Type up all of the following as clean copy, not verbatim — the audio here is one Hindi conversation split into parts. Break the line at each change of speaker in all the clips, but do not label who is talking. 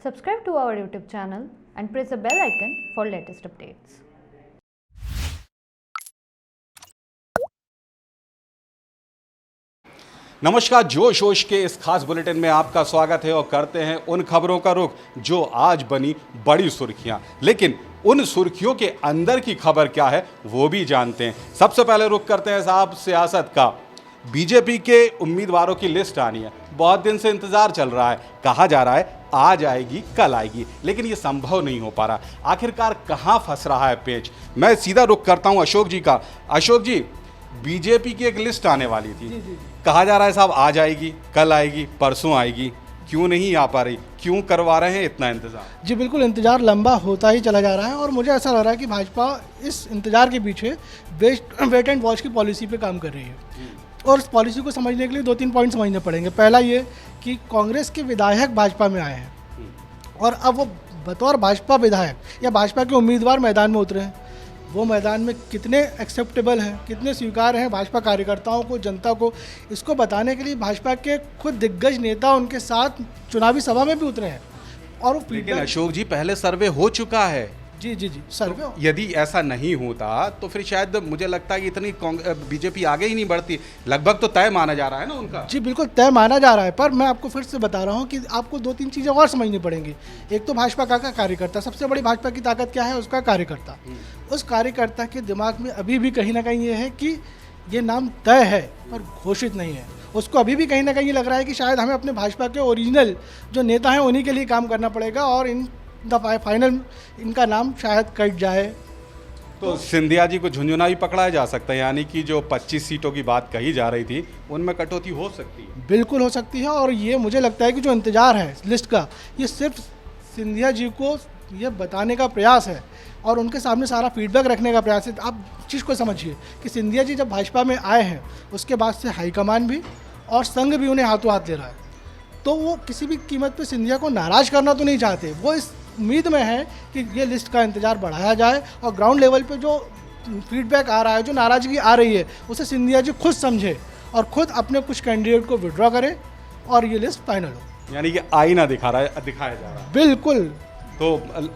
Subscribe to our YouTube channel and press the bell icon for latest updates.
नमस्कार, जोश होश के इस खास बुलेटिन में आपका स्वागत है और करते हैं उन खबरों का रुख जो आज बनी बड़ी सुर्खियां। लेकिन उन सुर्खियों के अंदर की खबर क्या है वो भी जानते हैं। सबसे पहले रुख करते हैं साहब सियासत का। बीजेपी के उम्मीदवारों की लिस्ट आनी है, बहुत दिन से इंतजार चल रहा है। कहा जा रहा है आज आएगी कल आएगी, लेकिन ये संभव नहीं हो पा रहा। आखिरकार कहाँ फंस रहा है पेच। मैं सीधा रुख करता हूँ अशोक जी का। अशोक जी, बीजेपी की एक लिस्ट आने वाली थी, कहा जा रहा है साहब आज आएगी कल आएगी परसों आएगी, क्यों नहीं आ पा रही, क्यों करवा रहे हैं इतना इंतजार?
जी बिल्कुल, इंतज़ार लंबा होता ही चला जा रहा है और मुझे ऐसा लग रहा है कि भाजपा इस इंतज़ार के पीछे वेट एंड वॉच की पॉलिसी पे काम कर रही है। और इस पॉलिसी को समझने के लिए 2-3 पॉइंट समझने पड़ेंगे। पहला ये कि कांग्रेस के विधायक भाजपा में आए हैं और अब वो बतौर भाजपा विधायक या भाजपा के उम्मीदवार मैदान में उतरे हैं। वो मैदान में कितने एक्सेप्टेबल हैं, कितने स्वीकार्य हैं भाजपा कार्यकर्ताओं को, जनता को, इसको बताने के लिए भाजपा के खुद दिग्गज नेता उनके साथ चुनावी सभा में भी उतरे हैं। और वो
लेकिन अशोक जी पहले सर्वे हो चुका है।
जी सर्वे
तो यदि ऐसा नहीं होता तो फिर शायद मुझे लगता है कि इतनी बीजेपी आगे ही नहीं बढ़ती। लगभग तो तय माना जा रहा है ना उनका।
जी बिल्कुल तय माना जा रहा है, पर मैं आपको फिर से बता रहा हूँ कि आपको 2-3 चीज़ें और समझनी पड़ेंगी। एक तो भाजपा का कार्यकर्ता, सबसे बड़ी भाजपा की ताकत क्या है, उसका कार्यकर्ता। उस कार्यकर्ता के दिमाग में अभी भी कहीं ना कहीं ये है कि ये नाम तय है पर घोषित नहीं है। उसको अभी भी कहीं ना कहीं लग रहा है कि शायद हमें अपने भाजपा के ओरिजिनल जो नेता हैं उन्हीं के लिए काम करना पड़ेगा और इन फाइनल इनका नाम शायद कट जाए।
तो सिंधिया जी को झुंझुना भी पकड़ाया जा सकता है, यानी कि जो 25 सीटों की बात कही जा रही थी उनमें कटौती हो सकती है।
बिल्कुल हो सकती है और ये मुझे लगता है कि जो इंतजार है लिस्ट का, ये सिर्फ सिंधिया जी को ये बताने का प्रयास है और उनके सामने सारा फीडबैक रखने का प्रयास है। आप चीज़ को समझिए कि सिंधिया जी जब भाजपा में आए हैं उसके बाद से हाईकमान भी और संघ भी उन्हें हाथों हाथ ले रहा है, तो वो किसी भी कीमत पे सिंधिया को नाराज़ करना तो नहीं चाहते। वो इस उम्मीद में है कि ये लिस्ट का इंतजार बढ़ाया जाए और ग्राउंड लेवल पे जो फीडबैक आ रहा है, जो नाराज़गी आ रही है, उसे सिंधिया जी खुद समझे और खुद अपने कुछ कैंडिडेट को विड्रॉ करें और ये लिस्ट फाइनल हो।
यानी कि आईना दिखाया जा रहा है।
बिल्कुल।
तो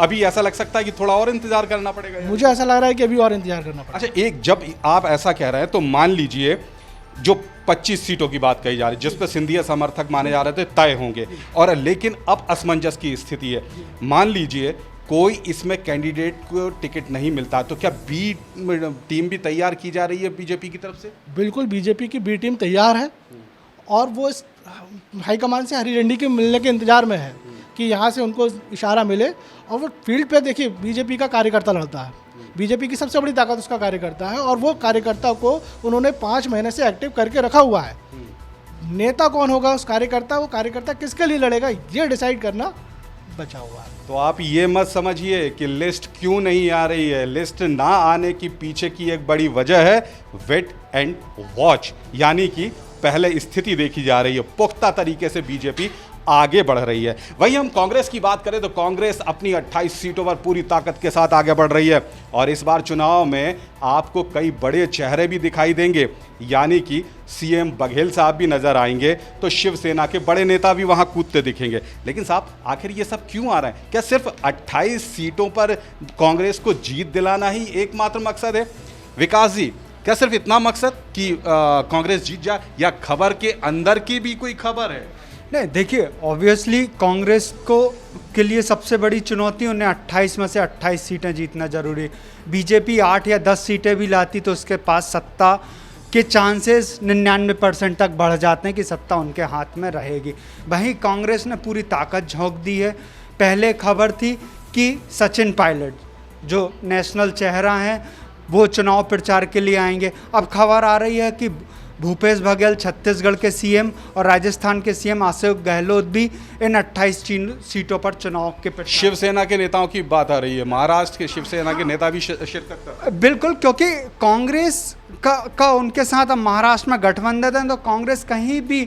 अभी ऐसा लग सकता है कि थोड़ा और इंतजार करना पड़ेगा।
मुझे ऐसा लग रहा है कि अभी और इंतजार करना पड़ेगा।
अच्छा, एक जब आप ऐसा कह रहे हैं तो मान लीजिए जो 25 सीटों की बात कही जा रही है जिस पर सिंधिया समर्थक माने जा रहे थे तय होंगे, और लेकिन अब असमंजस की स्थिति है। मान लीजिए कोई इसमें कैंडिडेट को टिकट नहीं मिलता, तो क्या बी टीम भी तैयार की जा रही है बीजेपी की तरफ से?
बिल्कुल, बीजेपी की बी टीम तैयार है और वो इस हाईकमान से हरी झंडी के मिलने के इंतजार में है कि यहाँ से उनको इशारा मिले। और वो फील्ड पे देखिए बीजेपी का कार्यकर्ता लड़ता है, बीजेपी की सबसे बड़ी ताकत उसका कार्यकर्ता है और वो कार्यकर्ता को उन्होंने 5 महीने से एक्टिव करके रखा हुआ है। नेता कौन होगा उस कार्यकर्ता, वो कार्यकर्ता किसके लिए लड़ेगा, ये डिसाइड करना बचा हुआ है।
तो आप ये मत समझिए कि लिस्ट क्यों नहीं आ रही है। लिस्ट ना आने की पीछे की एक बड़ी वजह है वेट एंड वॉच, यानी कि पहले स्थिति देखी जा रही है। पुख्ता तरीके से बीजेपी आगे बढ़ रही है। वहीं हम कांग्रेस की बात करें तो कांग्रेस अपनी 28 सीटों पर पूरी ताकत के साथ आगे बढ़ रही है और इस बार चुनाव में आपको कई बड़े चेहरे भी दिखाई देंगे, यानी कि सीएम बघेल साहब भी नजर आएंगे, तो शिवसेना के बड़े नेता भी वहां कूदते दिखेंगे। लेकिन साहब आखिर ये सब क्यों आ रहा है? क्या सिर्फ 28 सीटों पर कांग्रेस को जीत दिलाना ही एकमात्र मकसद है? विकास जी, क्या सिर्फ इतना मकसद कि कांग्रेस जीत जाए या खबर के अंदर की भी कोई खबर है?
नहीं, देखिए ऑब्वियसली कांग्रेस को के लिए सबसे बड़ी चुनौती उन्हें 28 में से 28 सीटें जीतना जरूरी है। बीजेपी 8 या 10 सीटें भी लाती तो उसके पास सत्ता के चांसेस 99% तक बढ़ जाते हैं कि सत्ता उनके हाथ में रहेगी। वहीं कांग्रेस ने पूरी ताकत झोंक दी है। पहले खबर थी कि सचिन पायलट जो नेशनल चेहरा हैं वो चुनाव प्रचार के लिए आएंगे। अब खबर आ रही है कि भूपेश बघेल छत्तीसगढ़ के सीएम और राजस्थान के सीएम अशोक गहलोत भी इन 28 सीटों पर चुनाव के प्रचार।
शिवसेना के नेताओं की बात आ रही है, महाराष्ट्र के शिवसेना के नेता भी शिरकत कर।
बिल्कुल, क्योंकि कांग्रेस का उनके साथ अब महाराष्ट्र में गठबंधन है, तो कांग्रेस कहीं भी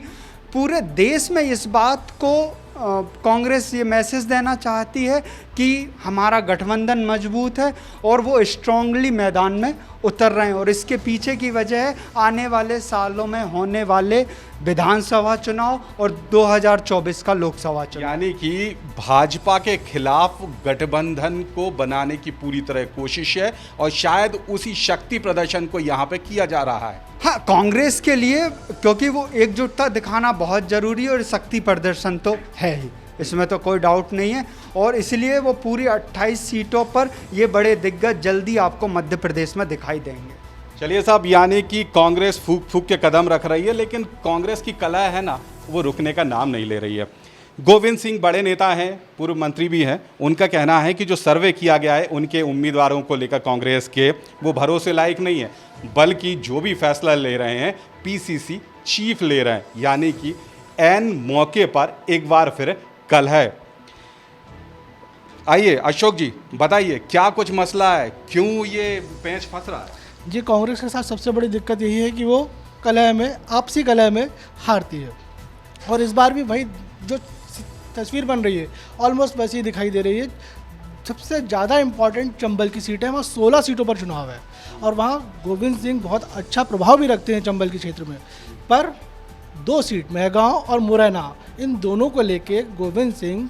पूरे देश में इस बात को कांग्रेस ये मैसेज देना चाहती है कि हमारा गठबंधन मजबूत है और वो स्ट्रांगली मैदान में उतर रहे हैं। और इसके पीछे की वजह है आने वाले सालों में होने वाले विधानसभा चुनाव और 2024 का लोकसभा चुनाव।
यानी कि भाजपा के खिलाफ गठबंधन को बनाने की पूरी तरह कोशिश है और शायद उसी शक्ति प्रदर्शन को यहाँ पे किया जा रहा है।
हाँ, कांग्रेस के लिए, क्योंकि वो एकजुटता दिखाना बहुत ज़रूरी है और शक्ति प्रदर्शन तो है ही, इसमें तो कोई डाउट नहीं है। और इसलिए वो पूरी 28 सीटों पर ये बड़े दिग्गज जल्दी आपको मध्य प्रदेश में दिखाई देंगे।
चलिए साहब, यानी कि कांग्रेस फूक फूक के कदम रख रही है, लेकिन कांग्रेस की कला है ना, वो रुकने का नाम नहीं ले रही है। गोविंद सिंह बड़े नेता हैं, पूर्व मंत्री भी हैं। उनका कहना है कि जो सर्वे किया गया है उनके उम्मीदवारों को लेकर कांग्रेस के, वो भरोसे लायक नहीं है, बल्कि जो भी फैसला ले रहे हैं पीसीसी चीफ ले रहे हैं, यानी कि ऐन मौके पर एक बार फिर कल है। आइए अशोक जी बताइए, क्या कुछ मसला है, क्यों ये पेंच फंस रहा है?
जी, कांग्रेस के साथ सबसे बड़ी दिक्कत यही है कि वो कलह में, आपसी कलह में हारती है। और इस बार भी भाई जो तस्वीर बन रही है ऑलमोस्ट वैसी ही दिखाई दे रही है। सबसे ज़्यादा इम्पॉर्टेंट चंबल की सीट है, वहाँ 16 सीटों पर चुनाव है और वहाँ गोविंद सिंह बहुत अच्छा प्रभाव भी रखते हैं चंबल के क्षेत्र में। पर 2 सीट मेहगांव और मुरैना, इन दोनों को लेके गोविंद सिंह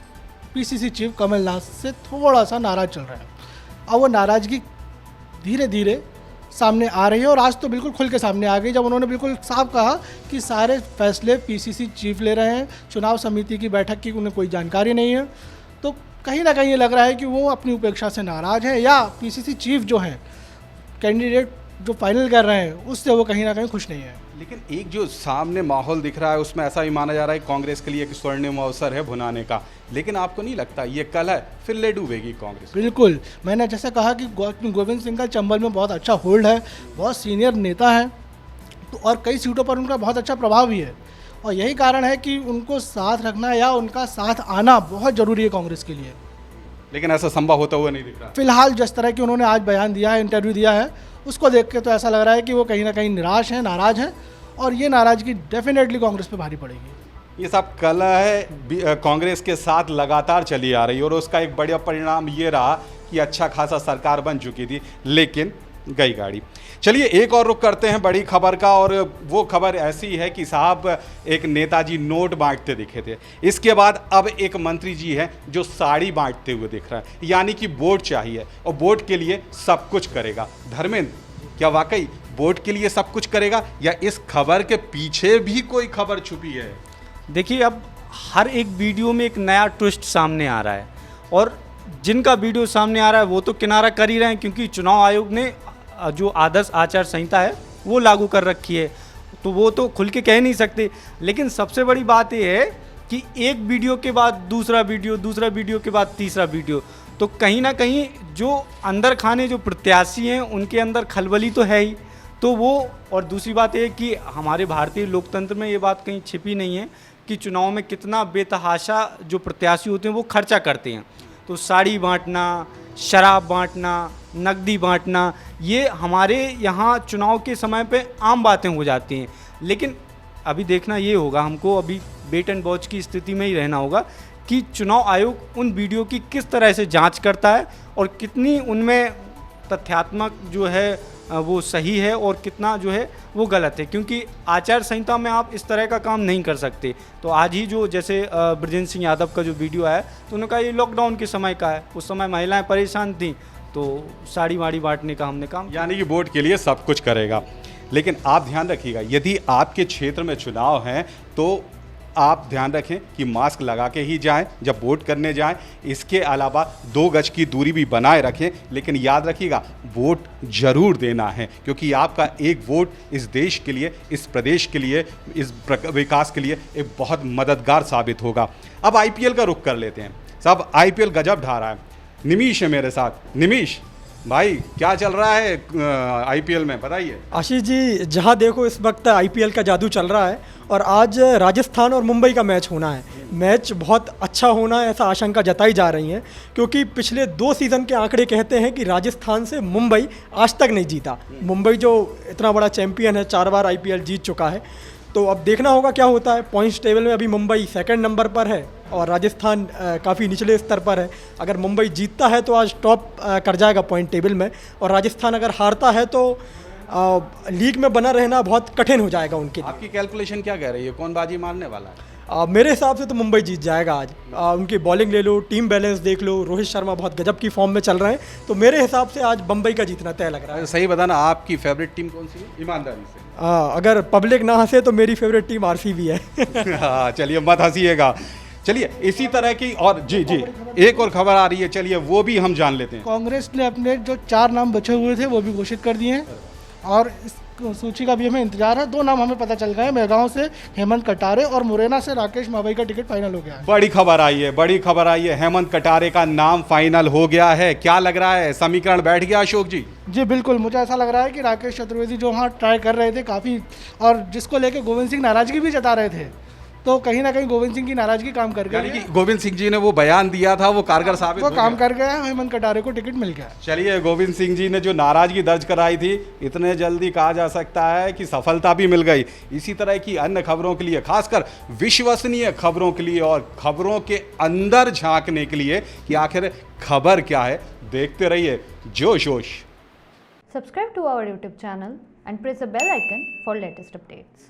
पीसीसी चीफ कमलनाथ से थोड़ा सा नाराज़ चल रहे हैं। अब वो नाराज़गी धीरे धीरे सामने आ रही है और आज तो बिल्कुल खुल के सामने आ गई, जब उन्होंने बिल्कुल साफ कहा कि सारे फैसले पीसीसी चीफ ले रहे हैं, चुनाव समिति की बैठक की उन्हें कोई जानकारी नहीं है। तो कहीं ना कहीं ये लग रहा है कि वो अपनी उपेक्षा से नाराज़ हैं या पीसीसी चीफ जो हैं, कैंडिडेट जो फाइनल कर रहे हैं, उससे वो कहीं ना कहीं खुश नहीं है।
लेकिन एक जो सामने माहौल दिख रहा है उसमें ऐसा ही माना जा रहा है कांग्रेस के लिए एक स्वर्णिम अवसर है भुनाने का, लेकिन आपको नहीं लगता ये कल है फिर ले डूबेगी कांग्रेस?
बिल्कुल, मैंने जैसे कहा कि गोविंद सिंह का चंबल में बहुत अच्छा होल्ड है, बहुत सीनियर नेता है, तो और कई सीटों पर उनका बहुत अच्छा प्रभाव भी है और यही कारण है कि उनको साथ रखना या उनका साथ आना बहुत ज़रूरी है कांग्रेस के लिए।
लेकिन ऐसा संभव होता हुआ नहीं दिख रहा।
फिलहाल जिस तरह की उन्होंने आज बयान दिया है, इंटरव्यू दिया है, उसको देख के तो ऐसा लग रहा है कि वो कहीं ना कहीं निराश हैं, नाराज़ हैं और ये नाराज़गी डेफिनेटली कांग्रेस पे भारी पड़ेगी।
ये सब कला है कांग्रेस के साथ लगातार चली आ रही और उसका एक बड़ा परिणाम ये रहा कि अच्छा खासा सरकार बन चुकी थी, लेकिन गई गाड़ी। चलिए एक और रुख करते हैं बड़ी खबर का, और वो खबर ऐसी है कि साहब एक नेताजी नोट बांटते दिखे थे, इसके बाद अब एक मंत्री जी हैं जो साड़ी बांटते हुए दिख रहा है, यानी कि वोट चाहिए और वोट के लिए सब कुछ करेगा। धर्मेंद्र, क्या वाकई वोट के लिए सब कुछ करेगा या इस खबर के पीछे भी कोई खबर छुपी है?
देखिए, अब हर एक वीडियो में एक नया ट्विस्ट सामने आ रहा है और जिनका वीडियो सामने आ रहा है वो तो किनारा कर ही रहे हैं, क्योंकि चुनाव आयोग ने जो आदर्श आचार संहिता है वो लागू कर रखी है, तो वो तो खुल के कह नहीं सकते। लेकिन सबसे बड़ी बात ये है कि एक वीडियो के बाद दूसरा वीडियो, दूसरा वीडियो के बाद तीसरा वीडियो, तो कहीं ना कहीं जो अंदर खाने जो प्रत्याशी हैं उनके अंदर खलबली तो है ही। तो वो, और दूसरी बात ये कि हमारे भारतीय लोकतंत्र में ये बात कहीं छिपी नहीं है कि चुनाव में कितना बेतहाशा जो प्रत्याशी होते हैं वो खर्चा करते हैं। तो साड़ी बांटना, शराब बांटना, नकदी बांटना, ये हमारे यहाँ चुनाव के समय पे आम बातें हो जाती हैं। लेकिन अभी देखना ये होगा, हमको अभी वेट एंड वॉच की स्थिति में ही रहना होगा कि चुनाव आयोग उन वीडियो की किस तरह से जांच करता है और कितनी उनमें तथ्यात्मक जो है वो सही है और कितना जो है वो गलत है, क्योंकि आचार संहिता में आप इस तरह का काम नहीं कर सकते। तो आज ही जो जैसे ब्रजेंद्र सिंह यादव का जो वीडियो आया तो उन्होंने कहा ये लॉकडाउन के समय का है, उस समय महिलाएं परेशान थीं, तो साड़ी वाड़ी बांटने का हमने काम,
यानी कि वोट के लिए सब कुछ करेगा। लेकिन आप ध्यान रखिएगा, यदि आपके क्षेत्र में चुनाव हैं तो आप ध्यान रखें कि मास्क लगा के ही जाएं जब वोट करने जाएं। इसके अलावा 2 गज की दूरी भी बनाए रखें, लेकिन याद रखिएगा वोट जरूर देना है, क्योंकि आपका एक वोट इस देश के लिए, इस प्रदेश के लिए, इस विकास के लिए एक बहुत मददगार साबित होगा। अब आईपीएल का रुख कर लेते हैं साहब। आईपीएल गजब ढा रहा है। निमीश है मेरे साथ। निमीश भाई, क्या चल रहा है आईपीएल में, बताइए।
आशीष जी, जहां देखो इस वक्त आईपीएल का जादू चल रहा है और आज राजस्थान और मुंबई का मैच होना है। मैच बहुत अच्छा होना है ऐसा आशंका जताई जा रही है, क्योंकि पिछले 2 सीज़न के आंकड़े कहते हैं कि राजस्थान से मुंबई आज तक नहीं जीता। मुंबई जो इतना बड़ा चैंपियन है, 4 बार आईपीएल जीत चुका है, तो अब देखना होगा क्या होता है। पॉइंट्स टेबल में अभी मुंबई सेकंड नंबर पर है और राजस्थान काफ़ी निचले स्तर पर है। अगर मुंबई जीतता है तो आज टॉप कर जाएगा पॉइंट टेबल में, और राजस्थान अगर हारता है तो लीग में बना रहना बहुत कठिन हो जाएगा उनके लिए।
आपकी कैलकुलेशन क्या कह रही है, कौन बाजी मारने वाला है?
मेरे हिसाब से तो मुंबई जीत जाएगा आज। उनकी बॉलिंग ले लो, टीम बैलेंस देख लो, रोहित शर्मा बहुत गजब की फॉर्म में चल रहे हैं, तो मेरे हिसाब से आज मुंबई का जीतना तय लग रहा है।
सही बताना, आपकी फेवरेट टीम कौन सी है, ईमानदारी से?
अगर पब्लिक ना हंसे तो मेरी फेवरेट टीम आरसीबी है।
हाँ चलिए, मत हंसीएगा। चलिए इसी तरह की और जी एक और खबर आ रही है, चलिए वो भी हम जान लेते हैं।
कांग्रेस ने अपने जो 4 नाम बचे हुए थे वो भी घोषित कर दिए हैं, और इस सूची का भी हमें इंतजार है। 2 नाम हमें पता चल गए हैं, मेरगांव से हेमंत कटारे और मुरैना से राकेश मावई का टिकट फाइनल हो गया है।
बड़ी खबर आई है, बड़ी खबर आई है, हेमंत कटारे का नाम फाइनल हो गया है। क्या लग रहा है, समीकरण बैठ गया अशोक जी?
जी बिल्कुल, मुझे ऐसा लग रहा है कि राकेश चतुर्वेदी जो वहाँ ट्राई कर रहे थे काफ़ी, और जिसको लेके गोविंद सिंह नाराजगी भी जता रहे थे, तो कहीं ना कहीं गोविंद सिंह की नाराजगी काम कर
यानी
गई।
कि गोविंद सिंह जी ने वो बयान दिया था वो कारगर साबित
वो
हो
काम
गया।
कर गया, हेमंत कटारे को टिकट मिल गया।
चलिए, गोविंद सिंह जी ने जो नाराजगी दर्ज कराई थी, इतने जल्दी कहा जा सकता है कि सफलता भी मिल गई। इसी तरह की अन्य खबरों के लिए, खासकर विश्वसनीय खबरों के लिए और खबरों के अंदर झांकने के लिए कि आखिर खबर क्या है, देखते रहिए जोश होश।
Subscribe to our YouTube channel and press the bell icon for latest updates.